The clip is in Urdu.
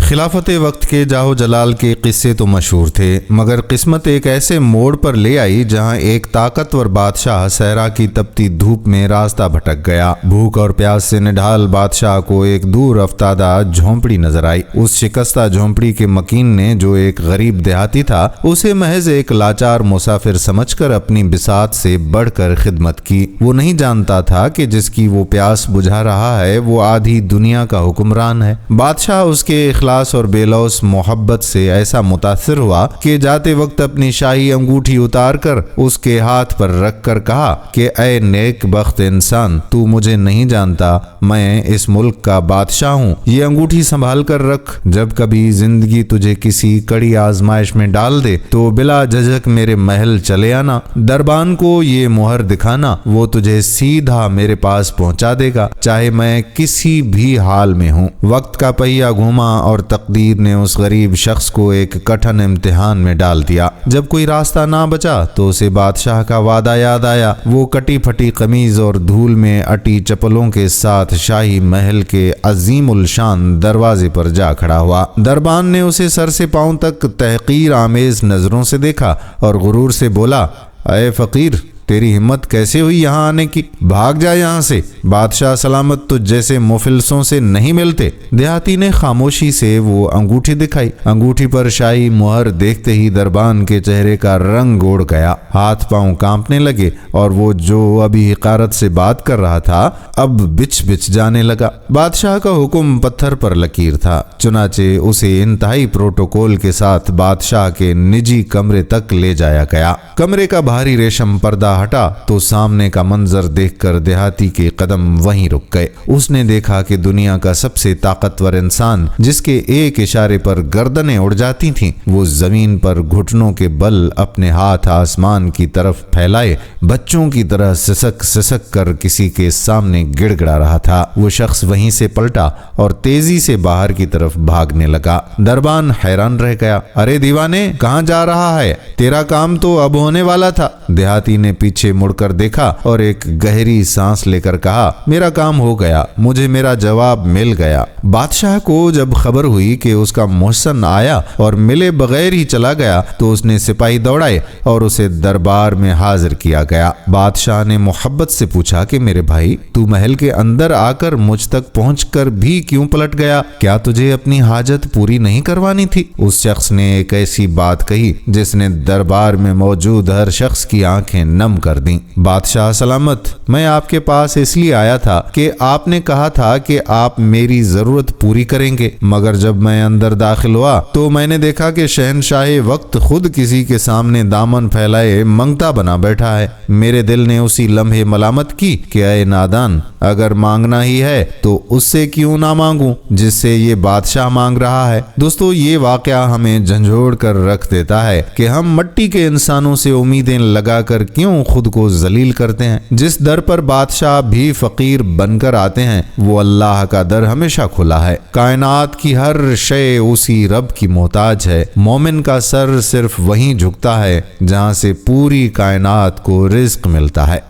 خلافت وقت کے جاہو جلال کے قصے تو مشہور تھے، مگر قسمت ایک ایسے موڑ پر لے آئی جہاں ایک طاقتور بادشاہ صحرا کی تپتی دھوپ میں راستہ بھٹک گیا۔ بھوک اور پیاس سے نڈھال بادشاہ کو ایک دور افتادہ جھونپڑی نظر آئی۔ اس شکستہ جھونپڑی کے مکین نے، جو ایک غریب دیہاتی تھا، اسے محض ایک لاچار مسافر سمجھ کر اپنی بساط سے بڑھ کر خدمت کی۔ وہ نہیں جانتا تھا کہ جس کی وہ پیاس بجھا رہا ہے وہ آدھی دنیا کا حکمران ہے۔ بادشاہ اس کے اخلاص اور بے لوث محبت سے ایسا متاثر ہوا کہ جاتے وقت اپنی شاہی انگوٹھی اتار کر اس کے ہاتھ پر رکھ کر کہا کہ اے نیک بخت انسان، تو مجھے نہیں جانتا، میں اس ملک کا بادشاہ ہوں۔ یہ انگوٹھی سنبھال کر رکھ، جب کبھی زندگی تجھے کسی کڑی آزمائش میں ڈال دے تو بلا جھجک میرے محل چلے آنا۔ دربان کو یہ مہر دکھانا، وہ تجھے سیدھا میرے پاس پہنچا دے گا، چاہے میں کسی بھی حال میں ہوں۔ وقت کا پہیہ گھوما اور تقدیر نے اس غریب شخص کو ایک کٹھن امتحان میں ڈال دیا۔ جب کوئی راستہ نہ بچا تو اسے بادشاہ کا وعدہ یاد آیا۔ وہ کٹی پھٹی قمیض اور دھول میں اٹی چپلوں کے ساتھ شاہی محل کے عظیم الشان دروازے پر جا کھڑا ہوا۔ دربان نے اسے سر سے پاؤں تک تحقیر آمیز نظروں سے دیکھا اور غرور سے بولا، اے فقیر، تیری ہمت کیسے ہوئی یہاں آنے کی؟ بھاگ جا یہاں سے، بادشاہ سلامت تجھ جیسے مفلسوں سے نہیں ملتے۔ دیہاتی نے خاموشی سے وہ انگوٹھی دکھائی۔ انگوٹھی پر شاہی مہر دیکھتے ہی دربان کے چہرے کا رنگ اڑ گیا، ہاتھ پاؤں کانپنے لگے اور وہ جو ابھی حقارت سے بات کر رہا تھا اب بچ بچ جانے لگا۔ بادشاہ کا حکم پتھر پر لکیر تھا، چنانچہ اسے انتہائی پروٹوکول کے ساتھ بادشاہ کے نجی کمرے تک لے جایا گیا۔ کمرے کا بھاری ریشم پردہ ہٹا تو سامنے کا منظر دیکھ کر دیہاتی کے قدم وہیں رک گئے۔ اس نے دیکھا کہ دنیا کا سب سے طاقتور انسان، جس کے ایک اشارے پر گردنیں اڑ جاتی تھیں، وہ زمین پر گھٹنوں کے بل اپنے ہاتھ آسمان کی طرف پھیلائے بچوں کی طرح سسک سسک کر کسی کے سامنے گڑ گڑا رہا تھا۔ وہ شخص وہیں سے پلٹا اور تیزی سے باہر کی طرف بھاگنے لگا۔ دربان حیران رہ گیا۔ ارے دیوانے، کہاں جا رہا ہے؟ تیرا کام تو اب ہونے والا تھا۔ دیہاتی نے پیچھے مڑ کر دیکھا اور ایک گہری سانس لے کر کہا، میرا کام ہو گیا، مجھے میرا جواب مل گیا۔ بادشاہ کو جب خبر ہوئی کہ اس کا محسن آیا اور ملے بغیر ہی چلا گیا تو اس نے سپاہی دوڑائے اور اسے دربار میں حاضر کیا گیا۔ بادشاہ نے محبت سے پوچھا کہ میرے بھائی، تو محل کے اندر آ کر مجھ تک پہنچ کر بھی کیوں پلٹ گیا؟ کیا تجھے اپنی حاجت پوری نہیں کروانی تھی؟ اس شخص نے ایک ایسی بات کہی جس نے دربار میں موجود ہر شخص کی آنکھیں نم کر دیں۔ بادشاہ سلامت، میں آپ کے پاس اس لیے آیا تھا کہ آپ نے کہا تھا کہ آپ میری ضرورت پوری کریں گے، مگر جب میں اندر داخل ہوا تو میں نے دیکھا کہ شہنشاہ وقت خود کسی کے سامنے دامن پھیلائے منگتا بنا بیٹھا ہے۔ میرے دل نے اسی لمحے ملامت کی کہ اے نادان، اگر مانگنا ہی ہے تو اس سے کیوں نہ مانگوں جس سے یہ بادشاہ مانگ رہا ہے۔ دوستو، یہ واقعہ ہمیں جھنجھوڑ کر رکھ دیتا ہے کہ ہم مٹی کے انسانوں سے امیدیں لگا کر کیوں خود کو ذلیل کرتے ہیں۔ جس در پر بادشاہ بھی فقیر بن کر آتے ہیں، وہ اللہ کا در ہمیشہ کھلا ہے۔ کائنات کی ہر شے اسی رب کی محتاج ہے۔ مومن کا سر صرف وہیں جھکتا ہے جہاں سے پوری کائنات کو رزق ملتا ہے۔